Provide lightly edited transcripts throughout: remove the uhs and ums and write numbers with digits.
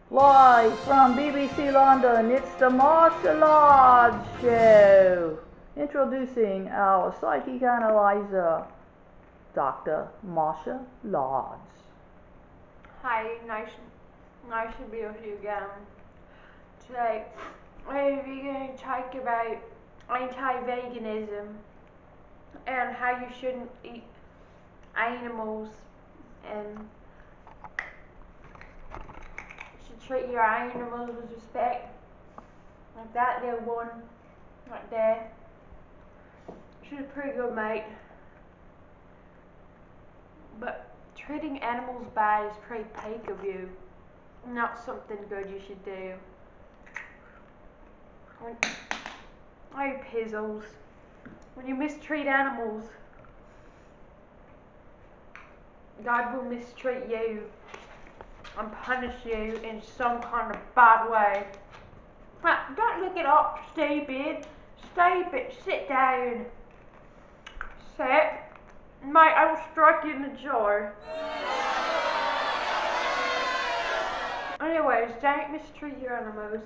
Live from BBC London, it's the Martial Arts Show. Introducing our psychic analyzer, Dr. Marsha Lodge. Hi, nice to be with you again. Today, we're going to talk about anti-veganism and how you shouldn't eat animals and should treat your animals with respect. Like that little one, right there. She's pretty good, mate. But treating animals bad is pretty peak of you. Not something good you should do. Oh, pizzles. When you mistreat animals, God will mistreat you and punish you in some kind of bad way. Don't look it up, stupid. Stupid, sit down. Sit. Mate, I will strike you in the jaw. Anyways, don't mistreat your animals.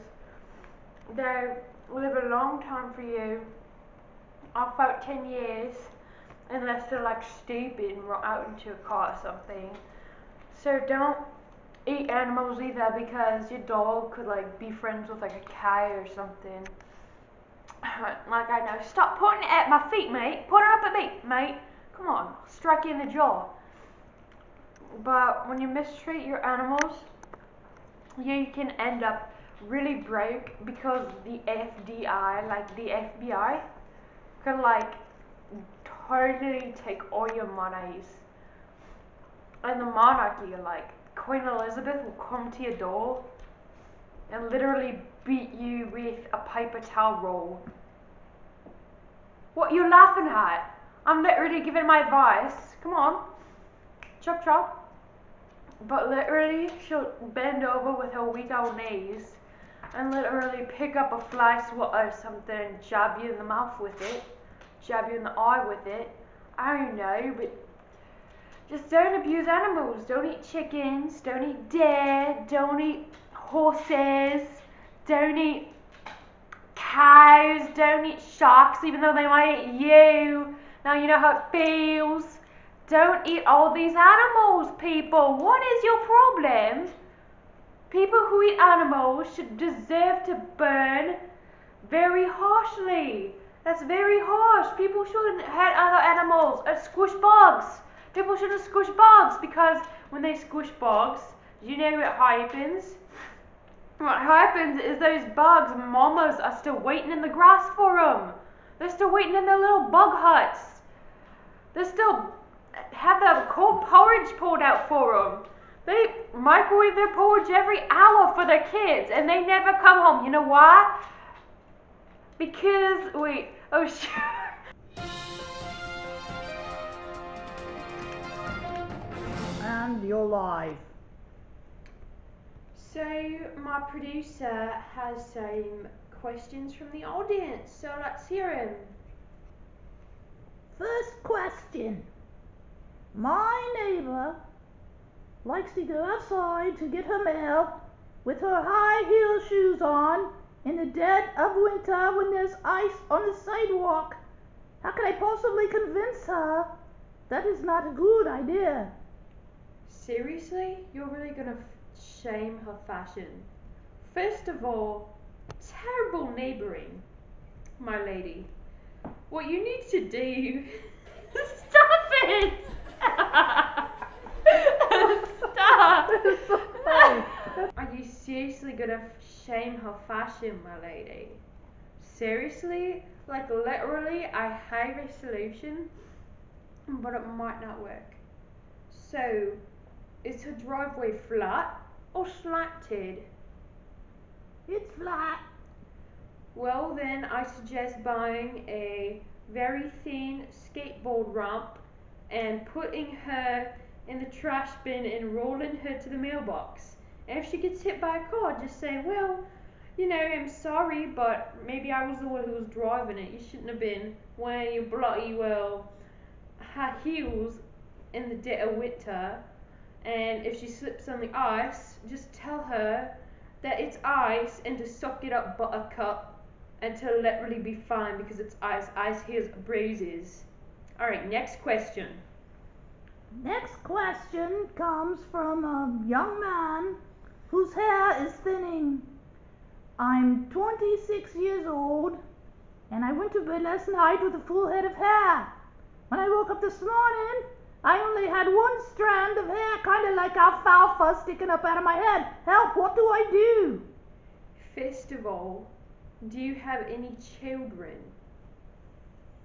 They live a long time for you. About 10 years. Unless they're like stupid and run out into a car or something. So don't eat animals either, because your dog could like be friends with like a cow or something. Like I know. Stop pointing it at my feet, mate. Point it up at me, mate. Come on, I'll strike you in the jaw. But when you mistreat your animals, you can end up really broke, because the FDI, like the FBI, could like totally take all your monies. And the monarchy, like Queen Elizabeth, will come to your door and literally beat you with a paper towel roll. What you laughing at? I'm literally giving my advice. Come on. Chop chop. But literally, she'll bend over with her weak old knees and literally pick up a fly swatter or something and jab you in the mouth with it. Jab you in the eye with it. I don't know, but just don't abuse animals. Don't eat chickens. Don't eat deer. Don't eat horses. Don't eat cows. Don't eat sharks, even though they might eat you. Now you know how it feels. Don't eat all these animals, people. What is your problem? People who eat animals should deserve to burn very harshly. That's very harsh. People shouldn't hurt other animals or squish bugs. People shouldn't squish bugs, because when they squish bugs, you know what happens? What happens is those bugs, mamas, are still waiting in the grass for them. They're still waiting in their little bug huts. They still have their cold porridge pulled out for them. They microwave their porridge every hour for their kids, and they never come home. You know why? Because, wait, oh shit. And you're live. So, my producer has some questions from the audience, so let's hear him. First question. My neighbor likes to go outside to get her mail with her high heel shoes on in the dead of winter when there's ice on the sidewalk. How can I possibly convince her that is not a good idea? Seriously? You're really gonna shame her fashion? First of all, terrible neighboring, my lady. What you need to do... Stop it! Stop! Are you seriously gonna shame her fashion, my lady? Seriously? Like literally, I have a solution, but it might not work. So, is her driveway flat or slanted? It's flat. Well then, I suggest buying a very thin skateboard ramp and putting her in the trash bin and rolling her to the mailbox. And if she gets hit by a car, just say, well, you know, I'm sorry, but maybe I was the one who was driving it. You shouldn't have been wearing your bloody, well, high heels in the dead of winter. And if she slips on the ice, just tell her that it's ice and to suck it up, Buttercup, and to literally be fine because it's ice. Ice heals bruises. Alright, next question. Next question comes from a young man whose hair is thinning. I'm 26 years old and I went to bed last night with a full head of hair. When I woke up this morning, I only had one strand of hair, kind of like alfalfa, sticking up out of my head. Help, what do I do? First of all, do you have any children?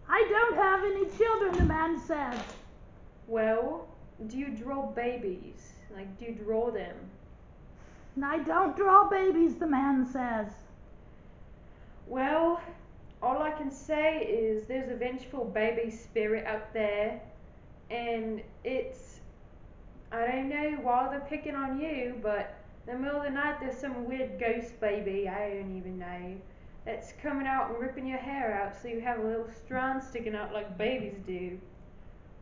I don't have any children, the man says. Well, do you draw babies? Like, do you draw them? I don't draw babies, the man says. Well, all I can say is there's a vengeful baby spirit out there, and I don't know why they're picking on you, but in the middle of the night there's some weird ghost baby, I don't even know, that's coming out and ripping your hair out so you have a little strand sticking out like babies do.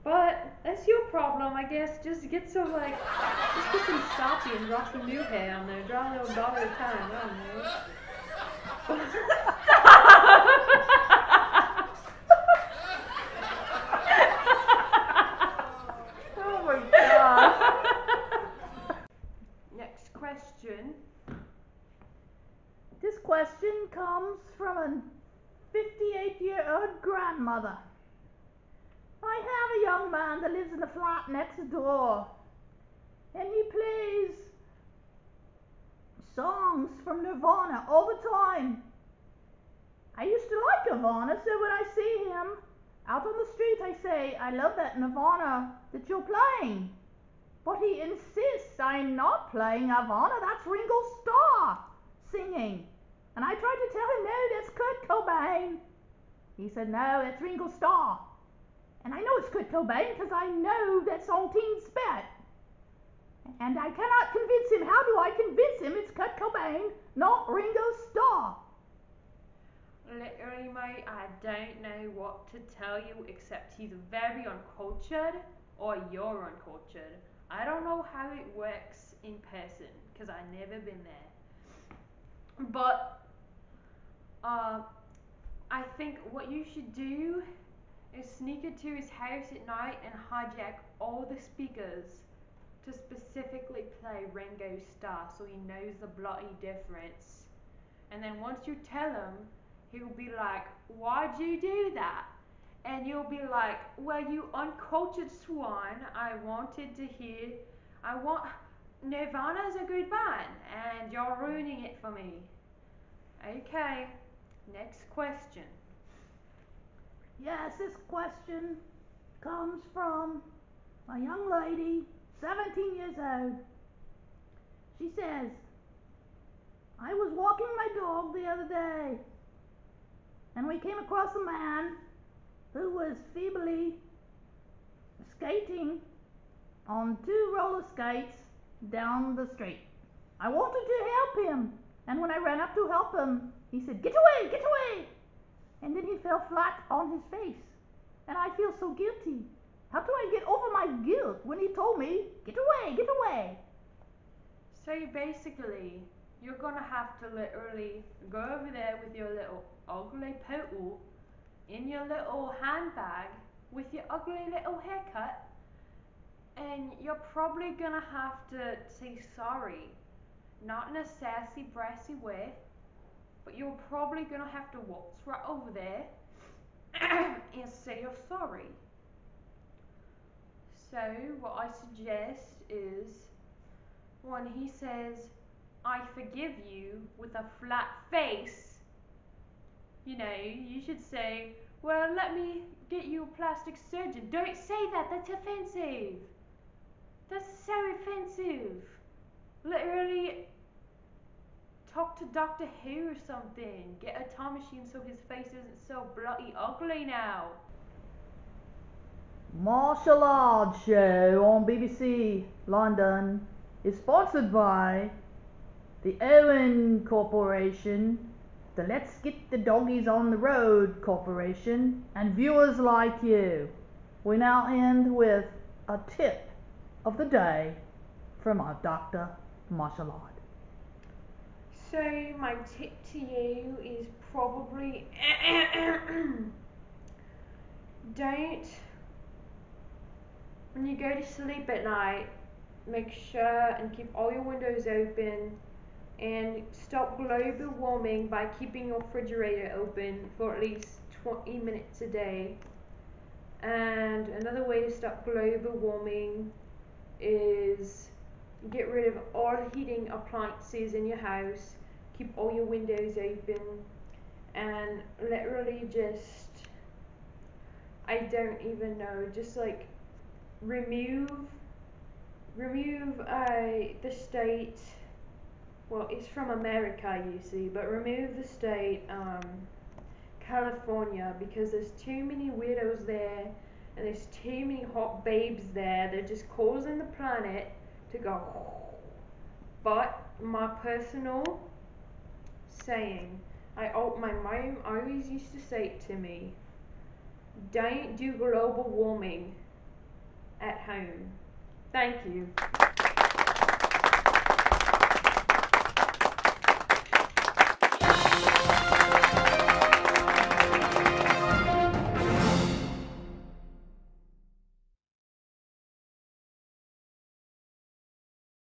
But that's your problem, I guess. Just get some Sapi and draw some new hair on there. Draw a little dog at a time, I don't know. Oh my god. Next question. This question comes from a 58-year-old grandmother. I have a young man that lives in the flat next door, and he plays songs from Nirvana all the time. I used to like Nirvana, so when I see him out on the street, I say, I love that Nirvana that you're playing. But he insists I'm not playing Nirvana, that's Ringo Starr singing. And I tried to tell him, no, that's Kurt Cobain. He said, no, that's Ringo Starr. And I know it's Kurt Cobain because I know that song Teen Spirit. And I cannot convince him. How do I convince him it's Kurt Cobain, not Ringo Starr? Literally, mate, I don't know what to tell you except he's very uncultured or you're uncultured. I don't know how it works in person because I've never been there. But I think what you should do is sneak into his house at night and hijack all the speakers to specifically play Ringo Starr so he knows the bloody difference. And then once you tell him, he'll be like, why'd you do that? And you'll be like, well, you uncultured swine, Nirvana's a good band, and you're ruining it for me. Okay, next question. Yes, this question comes from a young lady, 17 years old. She says, I was walking my dog the other day, and we came across a man who was feebly skating on 2 roller skates down the street. I wanted to help him, and when I ran up to help him, he said, get away, get away! And then he fell flat on his face, and I feel so guilty. How do I get over my guilt when he told me, get away, get away? So basically, you're gonna have to literally go over there with your little ugly poodle in your little handbag with your ugly little haircut, and you're probably gonna have to say sorry. Not in a sassy, brassy way, but you're probably gonna have to waltz right over there and say you're sorry. So what I suggest is when he says, I forgive you with a flat face, you should say, well, let me get you a plastic surgeon. Don't say that, that's offensive. That's so offensive. Literally, talk to Doctor Who or something. Get a time machine so his face isn't so bloody ugly now. Martial Arts Show on BBC London is sponsored by the Owen Corporation, the Let's Get the Doggies on the Road Corporation, and viewers like you. We now end with a tip of the day from our Dr. Martial Art. So my tip to you is probably don't, when you go to sleep at night, make sure and keep all your windows open and stop global warming by keeping your refrigerator open for at least 20 minutes a day. And another way to stop global warming is get rid of all heating appliances in your house, keep all your windows open, and literally just, I don't even know, just like remove the state, well, it's from America, you see, but remove the state California, because there's too many weirdos there and there's too many hot babes there. They're just causing the planet to go. But my personal saying, my mom always used to say it to me, don't do global warming at home. Thank you.